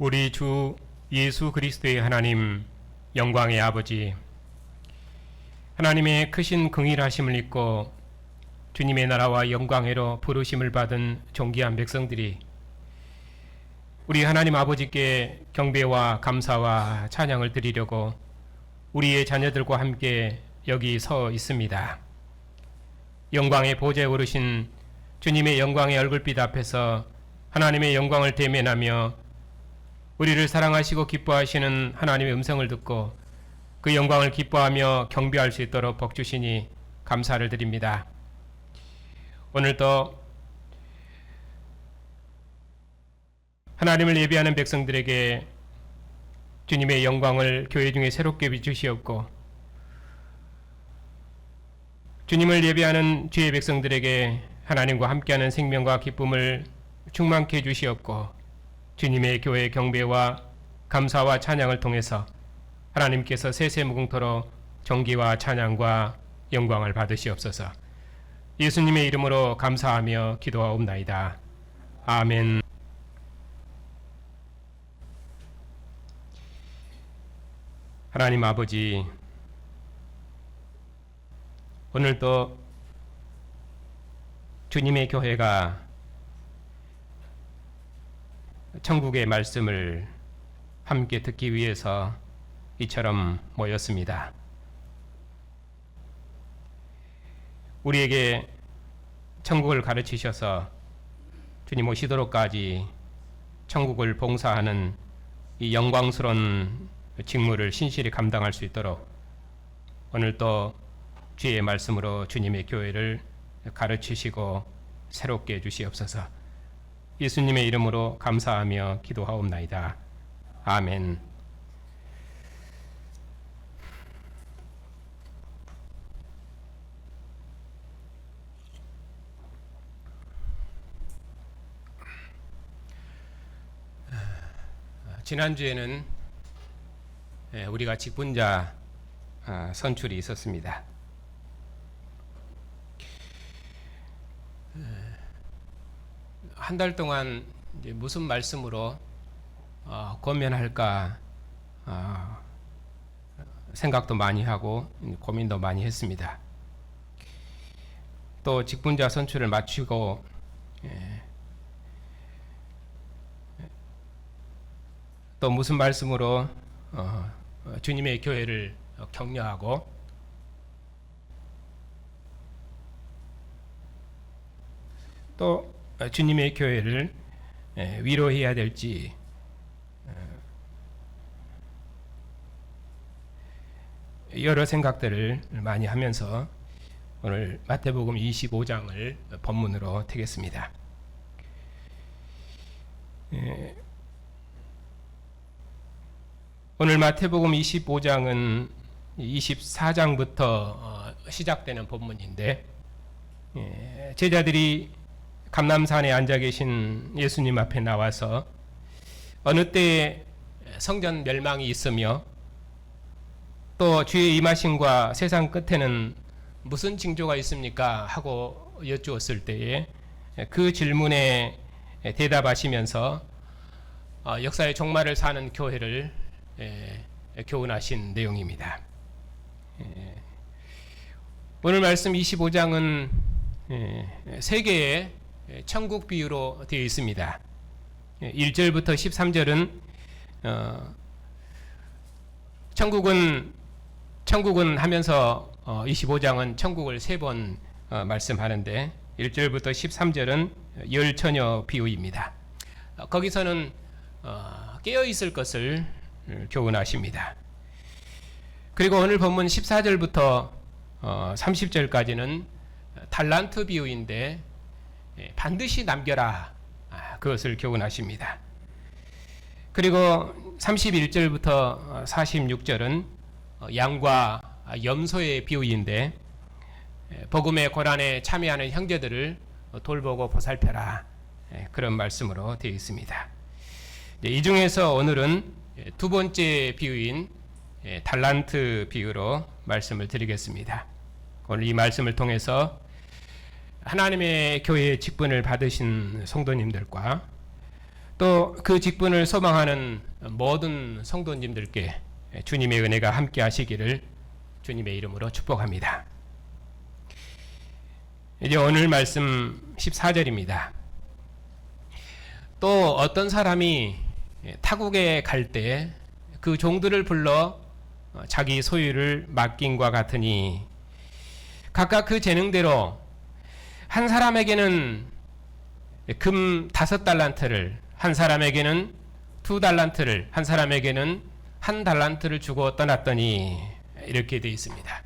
우리 주 예수 그리스도의 하나님, 영광의 아버지, 하나님의 크신 긍휼하심을 입고 주님의 나라와 영광회로 부르심을 받은 존귀한 백성들이 우리 하나님 아버지께 경배와 감사와 찬양을 드리려고 우리의 자녀들과 함께 여기 서 있습니다. 영광의 보좌에 오르신 주님의 영광의 얼굴빛 앞에서 하나님의 영광을 대면하며 우리를 사랑하시고 기뻐하시는 하나님의 음성을 듣고 그 영광을 기뻐하며 경배할 수 있도록 복 주시니 감사를 드립니다. 오늘도 하나님을 예배하는 백성들에게 주님의 영광을 교회 중에 새롭게 비추시옵고, 주님을 예배하는 주의 백성들에게 하나님과 함께하는 생명과 기쁨을 충만케 해주시옵고, 주님의 교회의 경배와 감사와 찬양을 통해서 하나님께서 세세무궁토록 존귀와 찬양과 영광을 받으시옵소서. 예수님의 이름으로 감사하며 기도하옵나이다. 아멘. 하나님 아버지, 오늘도 주님의 교회가 천국의 말씀을 함께 듣기 위해서 이처럼 모였습니다. 우리에게 천국을 가르치셔서 주님 오시도록까지 천국을 봉사하는 이 영광스러운 직무를 신실히 감당할 수 있도록 오늘 또 주의 말씀으로 주님의 교회를 가르치시고 새롭게 해주시옵소서. 예수님의 이름으로 감사하며 기도하옵나이다. 아멘. 지난주에는 우리가 직분자 선출이 있었습니다. 한 달 동안 이제 무슨 말씀으로 권면할까 생각도 많이 하고 고민도 많이 했습니다. 또 직분자 선출을 마치고 또 무슨 말씀으로 주님의 교회를 격려하고 또 주님의 교회를 위로해야 될지 여러 생각들을 많이 하면서 오늘 마태복음 25장을 본문으로 택했습니다. 오늘 마태복음 25장은 24장부터 시작되는 본문인데, 제자들이 감람산에 앉아 계신 예수님 앞에 나와서 어느 때에 성전 멸망이 있으며 또 주의 임하심과 세상 끝에는 무슨 징조가 있습니까? 하고 여쭈었을 때에 그 질문에 대답하시면서 역사의 종말을 사는 교회를 교훈하신 내용입니다. 오늘 말씀 25장은 세 개의 천국 비유로 되어 있습니다. 1절부터 13절은 천국은 하면서 25장은 천국을 세 번 말씀하는데 1절부터 13절은 열처녀 비유입니다. 거기서는 깨어 있을 것을 교훈하십니다. 그리고 오늘 본문 14절부터 30절까지는 달란트 비유인데 반드시 남겨라, 그것을 교훈하십니다. 그리고 31절부터 46절은 양과 염소의 비유인데 복음의 고난에 참여하는 형제들을 돌보고 보살펴라, 그런 말씀으로 되어 있습니다. 이 중에서 오늘은 두 번째 비유인 달란트 비유로 말씀을 드리겠습니다. 오늘 이 말씀을 통해서 하나님의 교회의 직분을 받으신 성도님들과 또 그 직분을 소망하는 모든 성도님들께 주님의 은혜가 함께 하시기를 주님의 이름으로 축복합니다. 이제 오늘 말씀 14절입니다. 또 어떤 사람이 타국에 갈 때 그 종들을 불러 자기 소유를 맡긴과 같으니 각각 그 재능대로 한 사람에게는 금 5달란트를, 한 사람에게는 2달란트를, 한 사람에게는 1달란트를 주고 떠났더니 이렇게 되어 있습니다.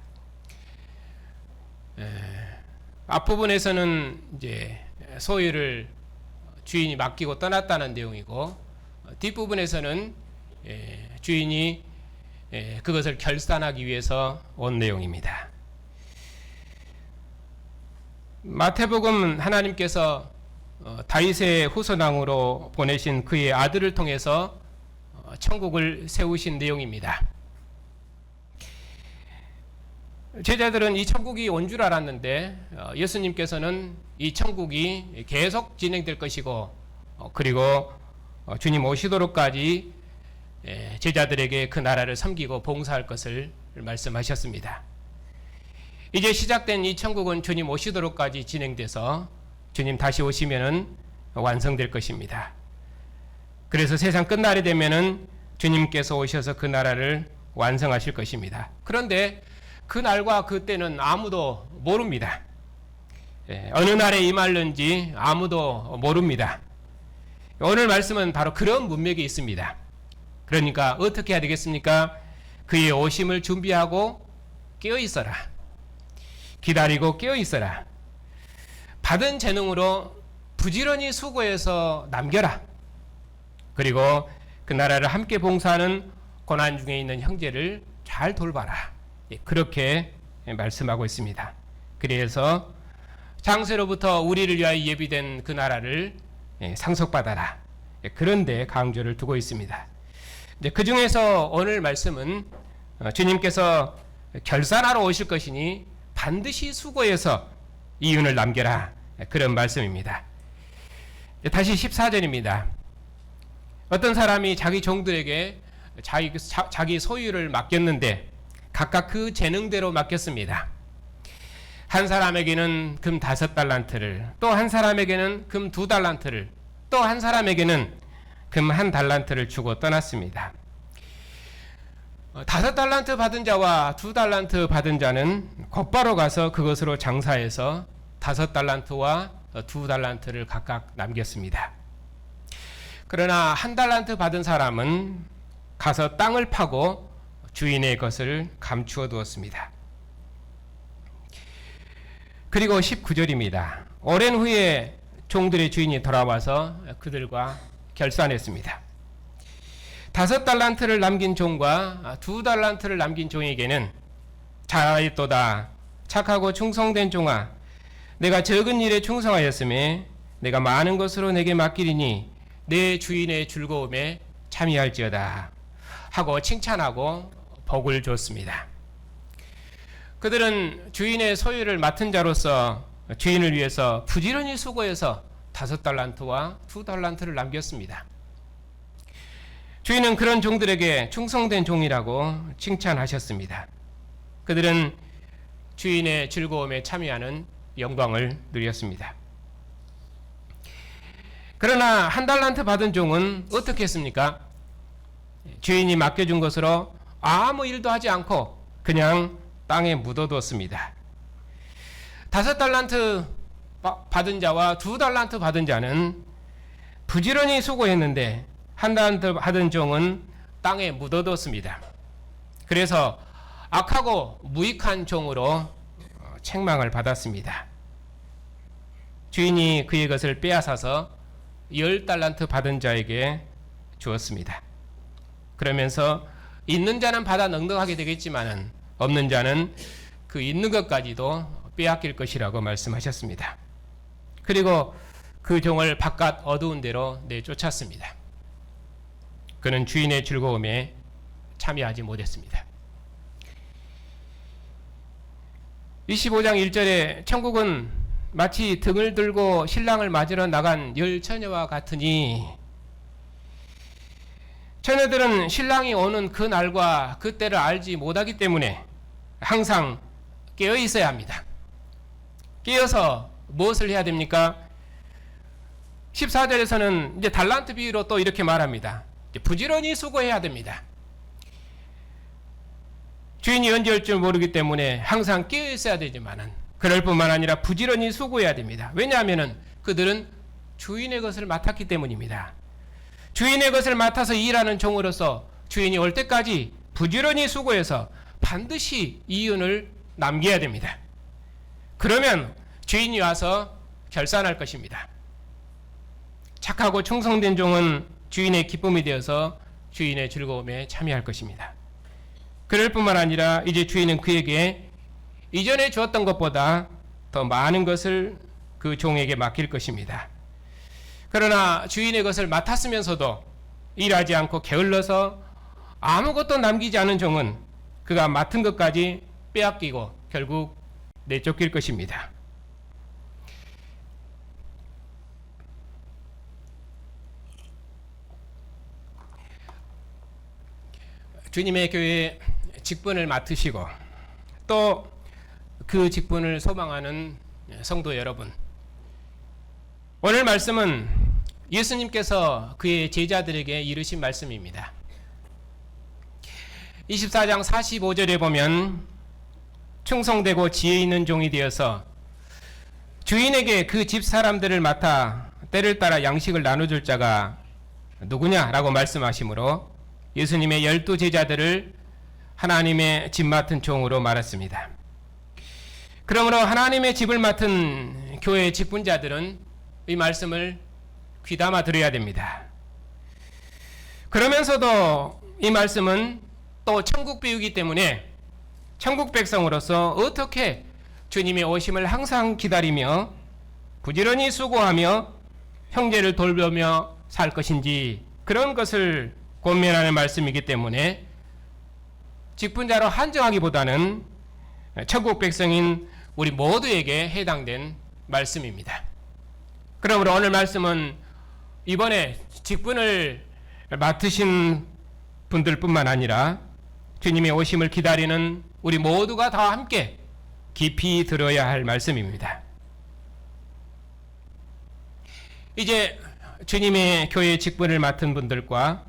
앞부분에서는 이제 소유를 주인이 맡기고 떠났다는 내용이고, 뒷부분에서는 주인이 그것을 결산하기 위해서 온 내용입니다. 마태복음 하나님께서 다윗의 후손왕으로 보내신 그의 아들을 통해서 천국을 세우신 내용입니다. 제자들은 이 천국이 온 줄 알았는데 예수님께서는 이 천국이 계속 진행될 것이고 그리고 주님 오시도록까지 제자들에게 그 나라를 섬기고 봉사할 것을 말씀하셨습니다. 이제 시작된 이 천국은 주님 오시도록까지 진행돼서 주님 다시 오시면은 완성될 것입니다. 그래서 세상 끝날이 되면은 주님께서 오셔서 그 나라를 완성하실 것입니다. 그런데 그 날과 그 때는 아무도 모릅니다. 어느 날에 임할는지 아무도 모릅니다. 오늘 말씀은 바로 그런 문맥이 있습니다. 그러니까 어떻게 해야 되겠습니까? 그의 오심을 준비하고 깨어 있어라. 기다리고 깨어 있어라. 받은 재능으로 부지런히 수고해서 남겨라. 그리고 그 나라를 함께 봉사하는 고난 중에 있는 형제를 잘 돌봐라. 그렇게 말씀하고 있습니다. 그래서 장세로부터 우리를 위하여 예비된 그 나라를 상속받아라. 그런데 강조를 두고 있습니다. 그 중에서 오늘 말씀은 주님께서 결산하러 오실 것이니 반드시 수고해서 이윤을 남겨라. 그런 말씀입니다. 다시 14절입니다. 어떤 사람이 자기 종들에게 자기 소유를 맡겼는데 각각 그 재능대로 맡겼습니다. 한 사람에게는 금 5달란트를, 또 한 사람에게는 금 2달란트를, 또 한 사람에게는 금 1달란트를 주고 떠났습니다. 5달란트 받은 자와 2달란트 받은 자는 곧바로 가서 그것으로 장사해서 5달란트와 2달란트를 각각 남겼습니다. 그러나 1달란트 받은 사람은 가서 땅을 파고 주인의 것을 감추어 두었습니다. 그리고 19절입니다. 오랜 후에 종들의 주인이 돌아와서 그들과 결산했습니다. 5달란트를 남긴 종과 2달란트를 남긴 종에게는 잘하였도다. 착하고 충성된 종아, 내가 적은 일에 충성하였음에 내가 많은 것으로 내게 맡기리니 내 주인의 즐거움에 참여할지어다 하고 칭찬하고 복을 줬습니다. 그들은 주인의 소유를 맡은 자로서 주인을 위해서 부지런히 수고해서 5달란트와 2달란트를 남겼습니다. 주인은 그런 종들에게 충성된 종이라고 칭찬하셨습니다. 그들은 주인의 즐거움에 참여하는 영광을 누렸습니다. 그러나 1달란트 받은 종은 어떻게 했습니까? 주인이 맡겨준 것으로 아무 일도 하지 않고 그냥 땅에 묻어두었습니다. 5달란트 받은 자와 2달란트 받은 자는 부지런히 수고했는데 1달란트 받은 종은 땅에 묻어뒀습니다. 그래서 악하고 무익한 종으로 책망을 받았습니다. 주인이 그의 것을 빼앗아서 10달란트 받은 자에게 주었습니다. 그러면서 있는 자는 받아 넉넉하게 되겠지만 없는 자는 그 있는 것까지도 빼앗길 것이라고 말씀하셨습니다. 그리고 그 종을 바깥 어두운 데로 내쫓았습니다. 그는 주인의 즐거움에 참여하지 못했습니다. 25장 1절에 천국은 마치 등을 들고 신랑을 맞으러 나간 열 처녀와 같으니 자녀들은 신랑이 오는 그 날과 그 때를 알지 못하기 때문에 항상 깨어 있어야 합니다. 깨어서 무엇을 해야 됩니까? 14절에서는 이제 달란트 비유로 또 이렇게 말합니다. 부지런히 수고해야 됩니다. 주인이 언제 올 줄 모르기 때문에 항상 깨어 있어야 되지만은 그럴 뿐만 아니라 부지런히 수고해야 됩니다. 왜냐하면은 그들은 주인의 것을 맡았기 때문입니다. 주인의 것을 맡아서 일하는 종으로서 주인이 올 때까지 부지런히 수고해서 반드시 이윤을 남겨야 됩니다. 그러면 주인이 와서 결산할 것입니다. 착하고 충성된 종은 주인의 기쁨이 되어서 주인의 즐거움에 참여할 것입니다. 그럴 뿐만 아니라 이제 주인은 그에게 이전에 주었던 것보다 더 많은 것을 그 종에게 맡길 것입니다. 그러나 주인의 것을 맡았으면서도 일하지 않고 게을러서 아무것도 남기지 않은 종은 그가 맡은 것까지 빼앗기고 결국 내쫓길 것입니다. 주님의 교회에 직분을 맡으시고 또 그 직분을 소망하는 성도 여러분, 오늘 말씀은 예수님께서 그의 제자들에게 이르신 말씀입니다. 24장 45절에 보면 충성되고 지혜 있는 종이 되어서 주인에게 그 집 사람들을 맡아 때를 따라 양식을 나눠줄 자가 누구냐라고 말씀하시므로 예수님의 12제자들을 하나님의 집 맡은 종으로 말했습니다. 그러므로 하나님의 집을 맡은 교회의 직분자들은 이 말씀을 귀담아 들어야 됩니다. 그러면서도 이 말씀은 또 천국 비유이기 때문에 천국 백성으로서 어떻게 주님의 오심을 항상 기다리며 부지런히 수고하며 형제를 돌보며 살 것인지 그런 것을 권면하는 말씀이기 때문에 직분자로 한정하기보다는 천국 백성인 우리 모두에게 해당된 말씀입니다. 그러므로 오늘 말씀은 이번에 직분을 맡으신 분들뿐만 아니라 주님의 오심을 기다리는 우리 모두가 다 함께 깊이 들어야 할 말씀입니다. 이제 주님의 교회 직분을 맡은 분들과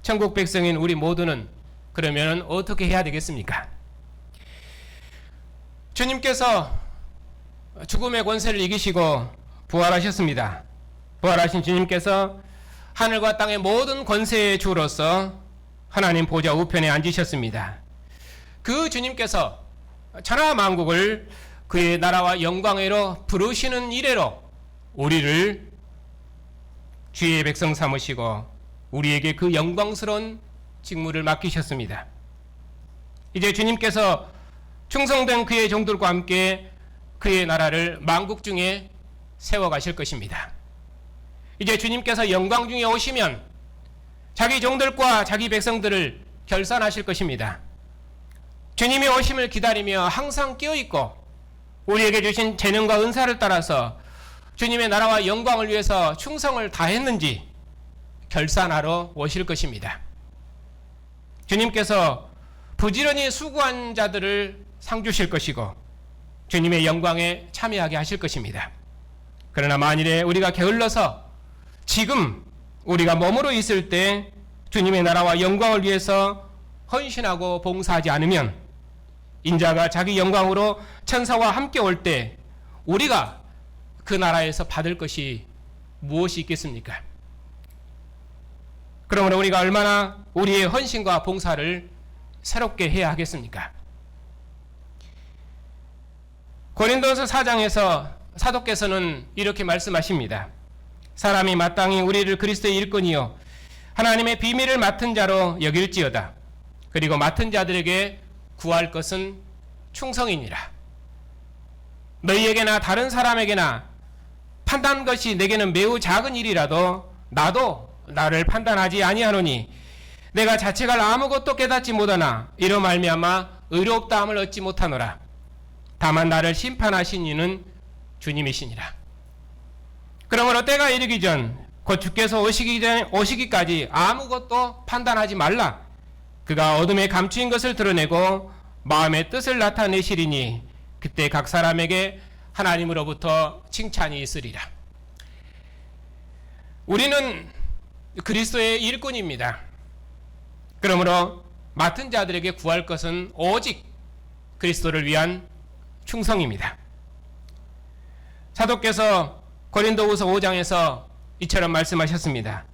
천국 백성인 우리 모두는 그러면 어떻게 해야 되겠습니까? 주님께서 죽음의 권세를 이기시고 부활하셨습니다. 부활하신 주님께서 하늘과 땅의 모든 권세의 주로서 하나님 보좌 우편에 앉으셨습니다. 그 주님께서 천하 만국을 그의 나라와 영광으로 부르시는 이래로 우리를 주의 백성 삼으시고 우리에게 그 영광스러운 직무를 맡기셨습니다. 이제 주님께서 충성된 그의 종들과 함께 그의 나라를 만국 중에 세워가실 것입니다. 이제 주님께서 영광 중에 오시면 자기 종들과 자기 백성들을 결산하실 것입니다. 주님의 오심을 기다리며 항상 깨어있고 우리에게 주신 재능과 은사를 따라서 주님의 나라와 영광을 위해서 충성을 다했는지 결산하러 오실 것입니다. 주님께서 부지런히 수고한 자들을 상 주실 것이고 주님의 영광에 참여하게 하실 것입니다. 그러나 만일에 우리가 게을러서 지금 우리가 몸으로 있을 때 주님의 나라와 영광을 위해서 헌신하고 봉사하지 않으면 인자가 자기 영광으로 천사와 함께 올 때 우리가 그 나라에서 받을 것이 무엇이 있겠습니까? 그러므로 우리가 얼마나 우리의 헌신과 봉사를 새롭게 해야 하겠습니까? 고린도서 4장에서 사도께서는 이렇게 말씀하십니다. 사람이 마땅히 우리를 그리스도의 일꾼이요 하나님의 비밀을 맡은 자로 여길지어다. 그리고 맡은 자들에게 구할 것은 충성이니라. 너희에게나 다른 사람에게나 판단한 것이 내게는 매우 작은 일이라도 나도 나를 판단하지 아니하노니 내가 자책할 아무것도 깨닫지 못하나 이로 말미암아 의롭다함을 얻지 못하노라. 다만 나를 심판하신 이는 주님이시니라. 그러므로 때가 이르기 전 곧 주께서 오시기까지 아무것도 판단하지 말라. 그가 어둠에 감추인 것을 드러내고 마음의 뜻을 나타내시리니 그때 각 사람에게 하나님으로부터 칭찬이 있으리라. 우리는 그리스도의 일꾼입니다. 그러므로 맡은 자들에게 구할 것은 오직 그리스도를 위한 충성입니다. 사도께서 고린도후서 5장에서 이처럼 말씀하셨습니다.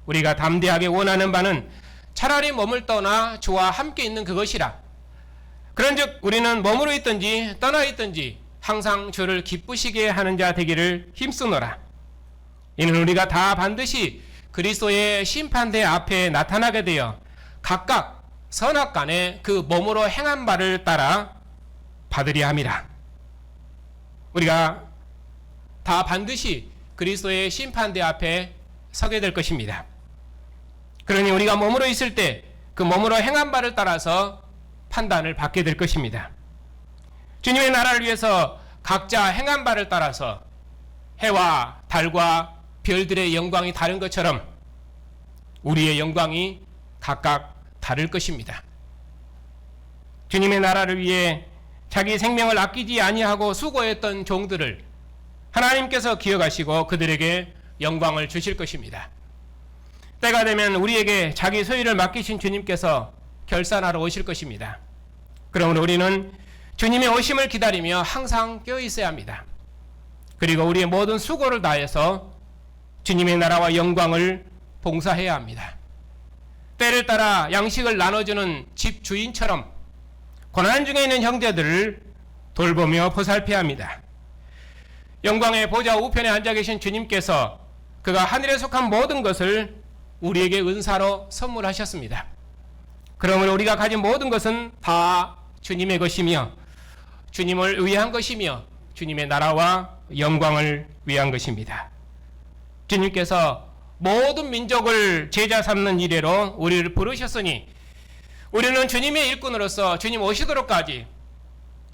우리가 담대하게 원하는 바는 차라리 머물 떠나 주와 함께 있는 그것이라. 그런즉 우리는 머무르 있든지 떠나 있든지 항상 주를 기쁘시게 하는 자 되기를 힘쓰노라. 이는 우리가 다 반드시 그리스도의 심판대 앞에 나타나게 되어 각각 선악간에 그 몸으로 행한 바를 따라 받으려 함이라. 우리가 다 반드시 그리스도의 심판대 앞에 서게 될 것입니다. 그러니 우리가 몸으로 있을 때 그 몸으로 행한 바를 따라서 판단을 받게 될 것입니다. 주님의 나라를 위해서 각자 행한 바를 따라서 해와 달과 별들의 영광이 다른 것처럼 우리의 영광이 각각 다를 것입니다. 주님의 나라를 위해 자기 생명을 아끼지 아니하고 수고했던 종들을 하나님께서 기억하시고 그들에게 영광을 주실 것입니다. 때가 되면 우리에게 자기 소유를 맡기신 주님께서 결산하러 오실 것입니다. 그러므로 우리는 주님의 오심을 기다리며 항상 깨어 있어야 합니다. 그리고 우리의 모든 수고를 다해서 주님의 나라와 영광을 봉사해야 합니다. 때를 따라 양식을 나눠주는 집주인처럼 고난 중에 있는 형제들을 돌보며 보살펴야 합니다. 영광의 보좌 우편에 앉아 계신 주님께서 그가 하늘에 속한 모든 것을 우리에게 은사로 선물하셨습니다. 그러므로 우리가 가진 모든 것은 다 주님의 것이며 주님을 위한 것이며 주님의 나라와 영광을 위한 것입니다. 주님께서 모든 민족을 제자 삼는 이래로 우리를 부르셨으니 우리는 주님의 일꾼으로서 주님 오시도록까지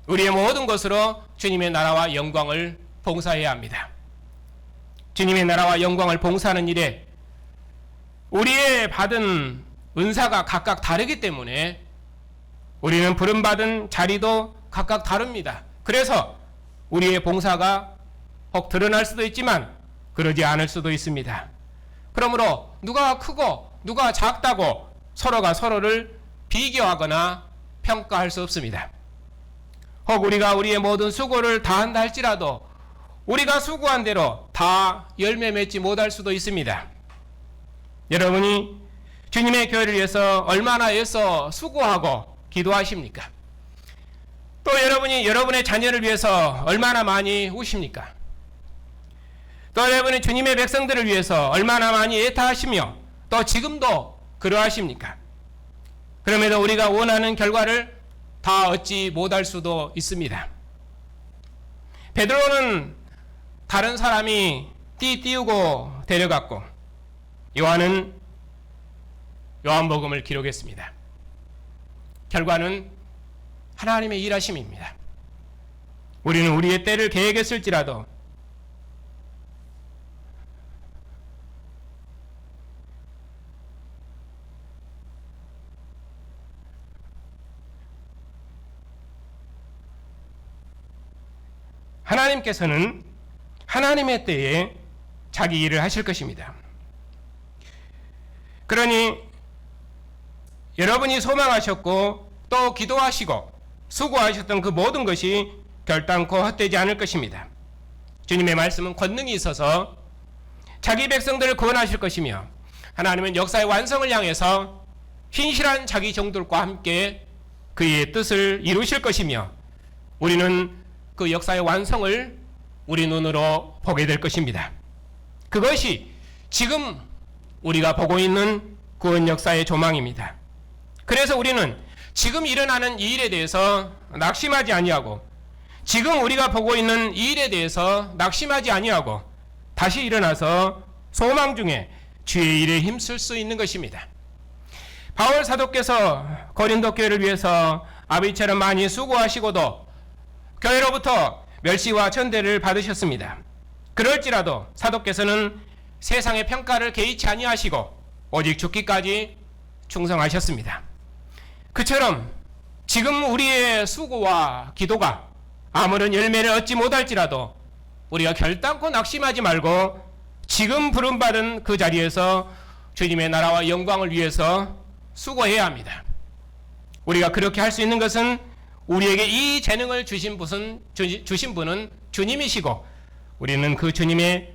우리의 모든 것으로 주님의 나라와 영광을 봉사해야 합니다. 주님의 나라와 영광을 봉사하는 일에 우리의 받은 은사가 각각 다르기 때문에 우리는 부름받은 자리도 각각 다릅니다. 그래서 우리의 봉사가 혹 드러날 수도 있지만 그러지 않을 수도 있습니다. 그러므로 누가 크고 누가 작다고 서로가 서로를 비교하거나 평가할 수 없습니다. 혹 우리가 우리의 모든 수고를 다한다 할지라도 우리가 수고한 대로 다 열매 맺지 못할 수도 있습니다. 여러분이 주님의 교회를 위해서 얼마나 애써 수고하고 기도하십니까? 또 여러분이 여러분의 자녀를 위해서 얼마나 많이 우십니까? 또 여러분이 주님의 백성들을 위해서 얼마나 많이 애타하시며 또 지금도 그러하십니까? 그럼에도 우리가 원하는 결과를 다 얻지 못할 수도 있습니다. 베드로는 다른 사람이 띄우고 데려갔고 요한은 요한복음을 기록했습니다. 결과는 하나님의 일하심입니다. 우리는 우리의 때를 계획했을지라도 하나님께서는 하나님의 때에 자기 일을 하실 것입니다. 그러니 여러분이 소망하셨고 또 기도하시고 수고하셨던 그 모든 것이 결단코 헛되지 않을 것입니다. 주님의 말씀은 권능이 있어서 자기 백성들을 구원하실 것이며 하나님은 역사의 완성을 향해서 신실한 자기 종들과 함께 그의 뜻을 이루실 것이며 우리는 그 역사의 완성을 우리 눈으로 보게 될 것입니다. 그것이 지금 우리가 보고 있는 구원 역사의 조망입니다. 그래서 우리는 지금 일어나는 이 일에 대해서 낙심하지 아니하고 지금 우리가 보고 있는 이 일에 대해서 낙심하지 아니하고 다시 일어나서 소망 중에 주의 일에 힘쓸 수 있는 것입니다. 바울 사도께서 고린도 교회를 위해서 아비처럼 많이 수고하시고도 교회로부터 멸시와 천대를 받으셨습니다. 그럴지라도 사도께서는 세상의 평가를 개의치 아니하시고 오직 죽기까지 충성하셨습니다. 그처럼 지금 우리의 수고와 기도가 아무런 열매를 얻지 못할지라도 우리가 결단코 낙심하지 말고 지금 부름받은 그 자리에서 주님의 나라와 영광을 위해서 수고해야 합니다. 우리가 그렇게 할 수 있는 것은 우리에게 이 재능을 주신 분은 주님이시고 우리는 그 주님의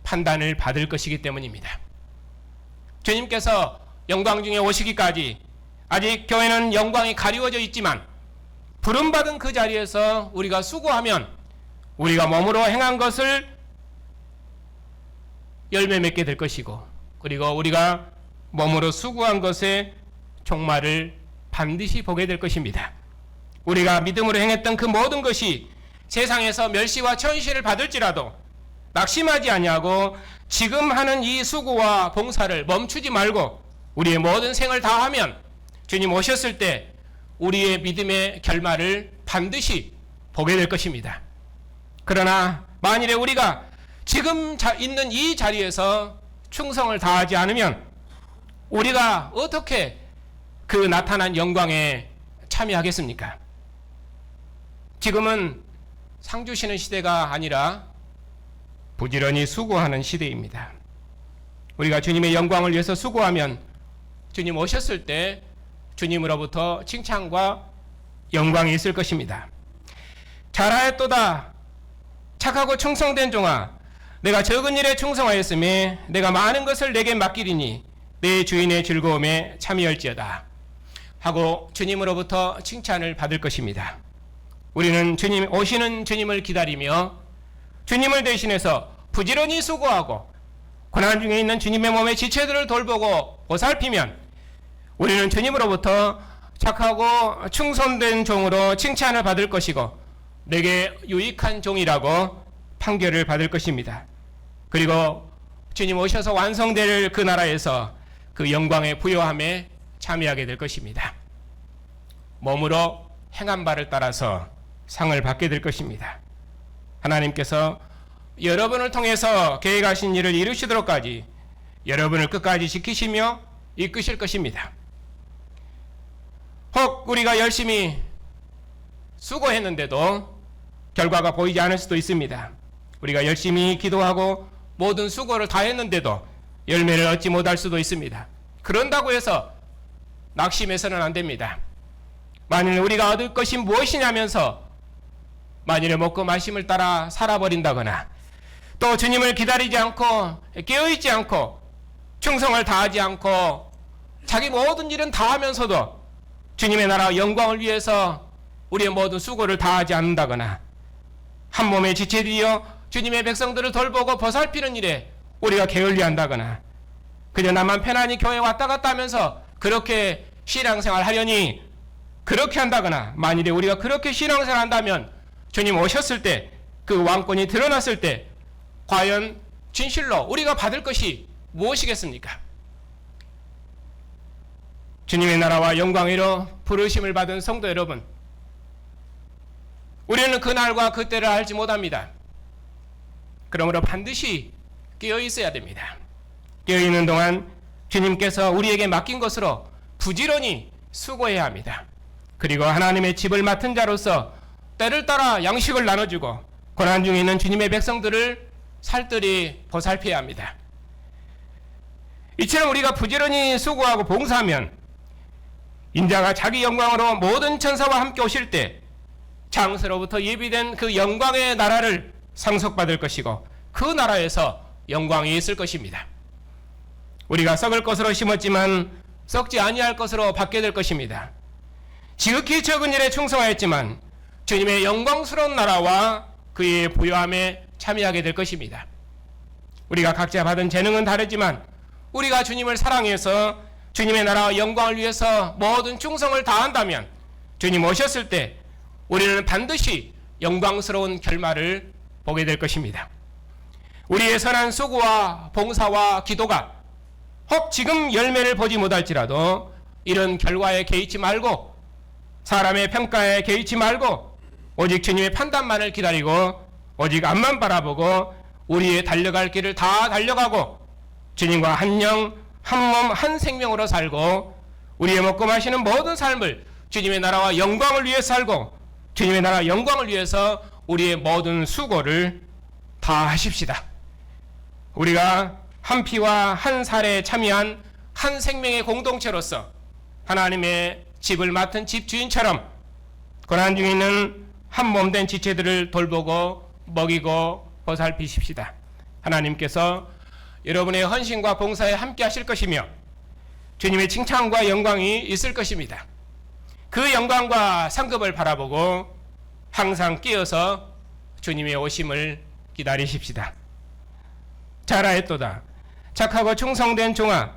판단을 받을 것이기 때문입니다. 주님께서 영광 중에 오시기까지 아직 교회는 영광이 가리워져 있지만 부름받은 그 자리에서 우리가 수고하면 우리가 몸으로 행한 것을 열매 맺게 될 것이고 그리고 우리가 몸으로 수고한 것의 종말을 반드시 보게 될 것입니다. 우리가 믿음으로 행했던 그 모든 것이 세상에서 멸시와 천시를 받을지라도 낙심하지 아니하고 지금 하는 이 수고와 봉사를 멈추지 말고 우리의 모든 생을 다하면 주님 오셨을 때 우리의 믿음의 결말을 반드시 보게 될 것입니다. 그러나 만일에 우리가 지금 있는 이 자리에서 충성을 다하지 않으면 우리가 어떻게 그 나타난 영광에 참여하겠습니까? 지금은 상 주시는 시대가 아니라 부지런히 수고하는 시대입니다. 우리가 주님의 영광을 위해서 수고하면 주님 오셨을 때 주님으로부터 칭찬과 영광이 있을 것입니다. 잘하였도다 착하고 충성된 종아 내가 적은 일에 충성하였으며 내가 많은 것을 내게 맡기리니 내 주인의 즐거움에 참여할지어다 하고 주님으로부터 칭찬을 받을 것입니다. 우리는 주님 오시는 주님을 기다리며 주님을 대신해서 부지런히 수고하고 고난 중에 있는 주님의 몸의 지체들을 돌보고 보살피면 우리는 주님으로부터 착하고 충성된 종으로 칭찬을 받을 것이고 내게 유익한 종이라고 판결을 받을 것입니다. 그리고 주님 오셔서 완성될 그 나라에서 그 영광의 부요함에 참여하게 될 것입니다. 몸으로 행한 바를 따라서 상을 받게 될 것입니다. 하나님께서 여러분을 통해서 계획하신 일을 이루시도록까지 여러분을 끝까지 지키시며 이끄실 것입니다. 혹 우리가 열심히 수고했는데도 결과가 보이지 않을 수도 있습니다. 우리가 열심히 기도하고 모든 수고를 다 했는데도 열매를 얻지 못할 수도 있습니다. 그런다고 해서 낙심해서는 안 됩니다. 만일 우리가 얻을 것이 무엇이냐면서 만일에 먹고 마심을 따라 살아버린다거나 또 주님을 기다리지 않고 깨어있지 않고 충성을 다하지 않고 자기 모든 일은 다 하면서도 주님의 나라 영광을 위해서 우리의 모든 수고를 다하지 않는다거나 한 몸의 지체들이여 주님의 백성들을 돌보고 보살피는 일에 우리가 게을리한다거나 그저 나만 편안히 교회에 왔다 갔다 하면서 그렇게 신앙생활 하려니 그렇게 한다거나 만일에 우리가 그렇게 신앙생활 한다면 주님 오셨을 때 그 왕권이 드러났을 때 과연 진실로 우리가 받을 것이 무엇이겠습니까? 주님의 나라와 영광으로 부르심을 받은 성도 여러분, 우리는 그날과 그때를 알지 못합니다. 그러므로 반드시 깨어 있어야 됩니다. 깨어 있는 동안 주님께서 우리에게 맡긴 것으로 부지런히 수고해야 합니다. 그리고 하나님의 집을 맡은 자로서 때를 따라 양식을 나눠주고 고난 중에 있는 주님의 백성들을 살뜰히 보살펴야 합니다. 이처럼 우리가 부지런히 수고하고 봉사하면 인자가 자기 영광으로 모든 천사와 함께 오실 때 장서로부터 예비된 그 영광의 나라를 상속받을 것이고 그 나라에서 영광이 있을 것입니다. 우리가 썩을 것으로 심었지만 썩지 아니할 것으로 받게 될 것입니다. 지극히 적은 일에 충성하였지만 주님의 영광스러운 나라와 그의 부요함에 참여하게 될 것입니다. 우리가 각자 받은 재능은 다르지만 우리가 주님을 사랑해서 주님의 나라와 영광을 위해서 모든 충성을 다한다면 주님 오셨을 때 우리는 반드시 영광스러운 결말을 보게 될 것입니다. 우리의 선한 수고와 봉사와 기도가 혹 지금 열매를 보지 못할지라도 이런 결과에 개의치 말고 사람의 평가에 개의치 말고 오직 주님의 판단만을 기다리고 오직 앞만 바라보고 우리의 달려갈 길을 다 달려가고 주님과 한 영, 한 몸, 한 생명으로 살고 우리의 먹고 마시는 모든 삶을 주님의 나라와 영광을 위해 살고 주님의 나라 영광을 위해서 우리의 모든 수고를 다 하십시다. 우리가 한 피와 한 살에 참여한 한 생명의 공동체로서 하나님의 집을 맡은 집주인처럼 고난 중에 있는 한 몸된 지체들을 돌보고 먹이고 보살피십시다. 하나님께서 여러분의 헌신과 봉사에 함께 하실 것이며 주님의 칭찬과 영광이 있을 것입니다. 그 영광과 상급을 바라보고 항상 끼어서 주님의 오심을 기다리십시다. 잘하였도다. 착하고 충성된 종아,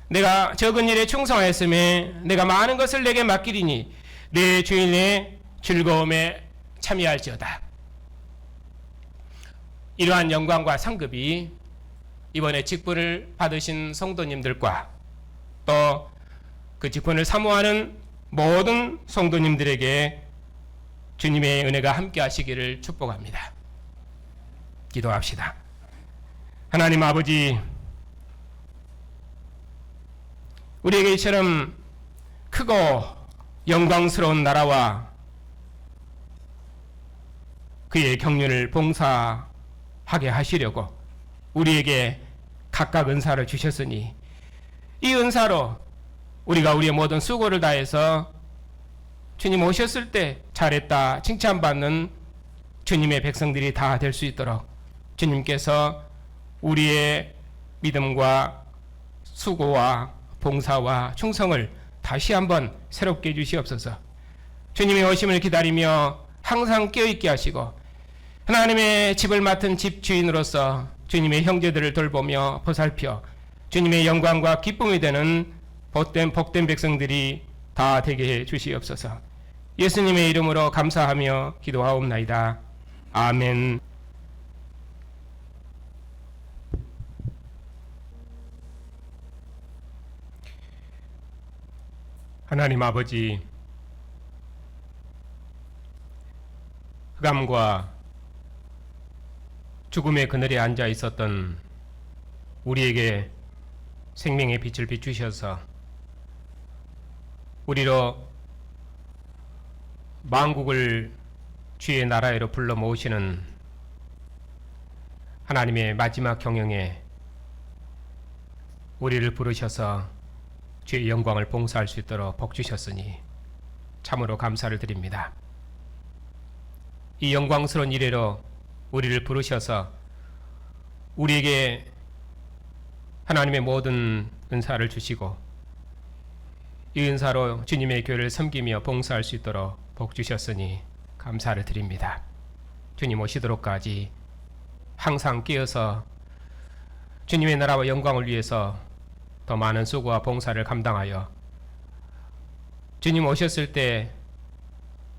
내가 적은 일에 충성하였음에 내가 많은 것을 내게 맡기리니 내 주인의 즐거움에 참여할지어다. 이러한 영광과 상급이 이번에 직분을 받으신 성도님들과 또 그 직분을 사모하는 모든 성도님들에게 주님의 은혜가 함께 하시기를 축복합니다. 기도합시다. 하나님 아버지, 우리에게 이처럼 크고 영광스러운 나라와 그의 경륜을 봉사하게 하시려고 우리에게 각각 은사를 주셨으니 이 은사로 우리가 우리의 모든 수고를 다해서 주님 오셨을 때 잘했다 칭찬받는 주님의 백성들이 다 될 수 있도록 주님께서 우리의 믿음과 수고와 봉사와 충성을 다시 한번 새롭게 해주시옵소서. 주님의 오심을 기다리며 항상 깨어있게 하시고 하나님의 집을 맡은 집주인으로서 주님의 형제들을 돌보며 보살펴 주님의 영광과 기쁨이 되는 복된 백성들이 다 되게 해 주시옵소서. 예수님의 이름으로 감사하며 기도하옵나이다. 아멘. 하나님 아버지, 흑암과 죽음의 그늘에 앉아 있었던 우리에게 생명의 빛을 비추셔서 우리로 만국을 주의 나라에로 불러 모으시는 하나님의 마지막 경영에 우리를 부르셔서 주의 영광을 봉사할 수 있도록 복 주셨으니 참으로 감사를 드립니다. 이 영광스러운 이래로 우리를 부르셔서 우리에게 하나님의 모든 은사를 주시고 이 은사로 주님의 교회를 섬기며 봉사할 수 있도록 복 주셨으니 감사를 드립니다. 주님 오시도록까지 항상 끼어서 주님의 나라와 영광을 위해서 더 많은 수고와 봉사를 감당하여 주님 오셨을 때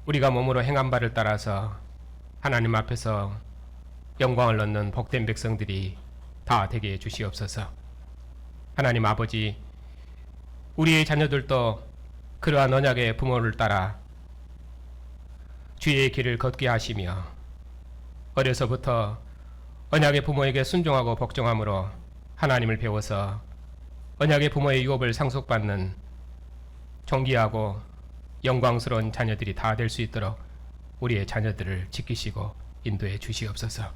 우리가 몸으로 행한 바를 따라서 하나님 앞에서 영광을 얻는 복된 백성들이 다 되게 해 주시옵소서. 하나님 아버지, 우리의 자녀들도 그러한 언약의 부모를 따라 주의 길을 걷게 하시며 어려서부터 언약의 부모에게 순종하고 복종함으로 하나님을 배워서 언약의 부모의 유업을 상속받는 존귀하고 영광스러운 자녀들이 다 될 수 있도록 우리의 자녀들을 지키시고 인도해 주시옵소서.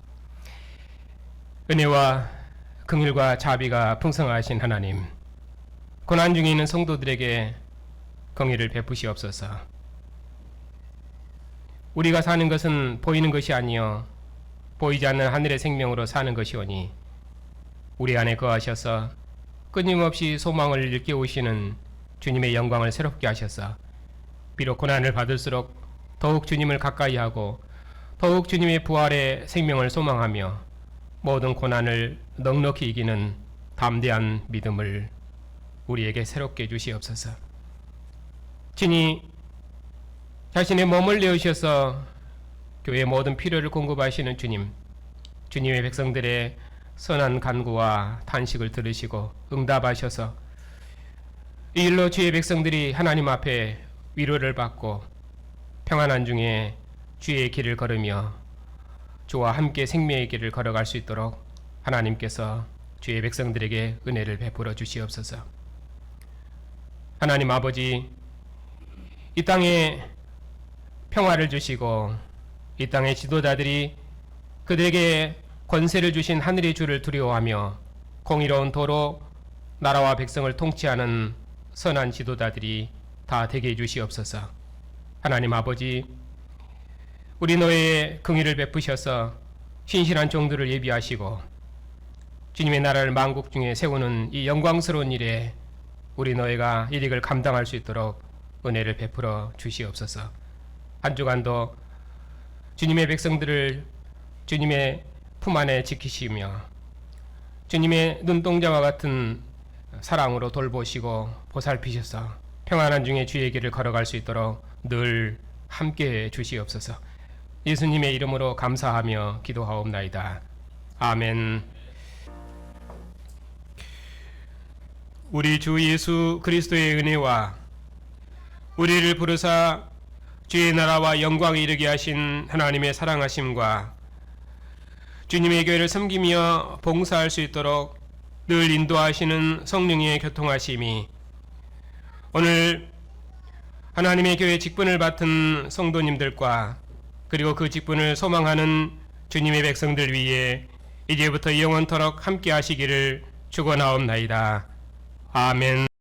은혜와 긍휼과 자비가 풍성하신 하나님, 고난 중에 있는 성도들에게 긍휼을 베푸시옵소서. 우리가 사는 것은 보이는 것이 아니요 보이지 않는 하늘의 생명으로 사는 것이오니 우리 안에 거하셔서 끊임없이 소망을 일깨우시는 주님의 영광을 새롭게 하셔서 비록 고난을 받을수록 더욱 주님을 가까이 하고 더욱 주님의 부활의 생명을 소망하며 모든 고난을 넉넉히 이기는 담대한 믿음을 우리에게 새롭게 주시옵소서. 친히 자신의 몸을 내어주셔서 교회의 모든 필요를 공급하시는 주님, 주님의 백성들의 선한 간구와 탄식을 들으시고 응답하셔서 이 일로 주의 백성들이 하나님 앞에 위로를 받고 평안한 중에 주의 길을 걸으며 주와 함께 생명의 길을 걸어갈 수 있도록 하나님께서 주의 백성들에게 은혜를 베풀어 주시옵소서. 하나님 아버지, 이 땅에 평화를 주시고 이 땅의 지도자들이 그들에게 권세를 주신 하늘의 주를 두려워하며 공의로운 도로 나라와 백성을 통치하는 선한 지도자들이 다 되게 해주시옵소서. 하나님 아버지, 우리 너의 긍휼을 베푸셔서 신실한 종들을 예비하시고 주님의 나라를 만국 중에 세우는 이 영광스러운 일에 우리 너희가 이 일을 감당할 수 있도록 은혜를 베풀어 주시옵소서. 한 주간도 주님의 백성들을 주님의 품 안에 지키시며 주님의 눈동자와 같은 사랑으로 돌보시고 보살피셔서 평안한 중에 주의 길을 걸어갈 수 있도록 늘 함께해 주시옵소서. 예수님의 이름으로 감사하며 기도하옵나이다. 아멘. 우리 주 예수 그리스도의 은혜와 우리를 부르사 주의 나라와 영광에 이르게 하신 하나님의 사랑하심과 주님의 교회를 섬기며 봉사할 수 있도록 늘 인도하시는 성령의 교통하심이 오늘 하나님의 교회 직분을 맡은 성도님들과 그리고 그 직분을 소망하는 주님의 백성들 위에 이제부터 영원토록 함께 하시기를 축원하옵나이다. 아멘.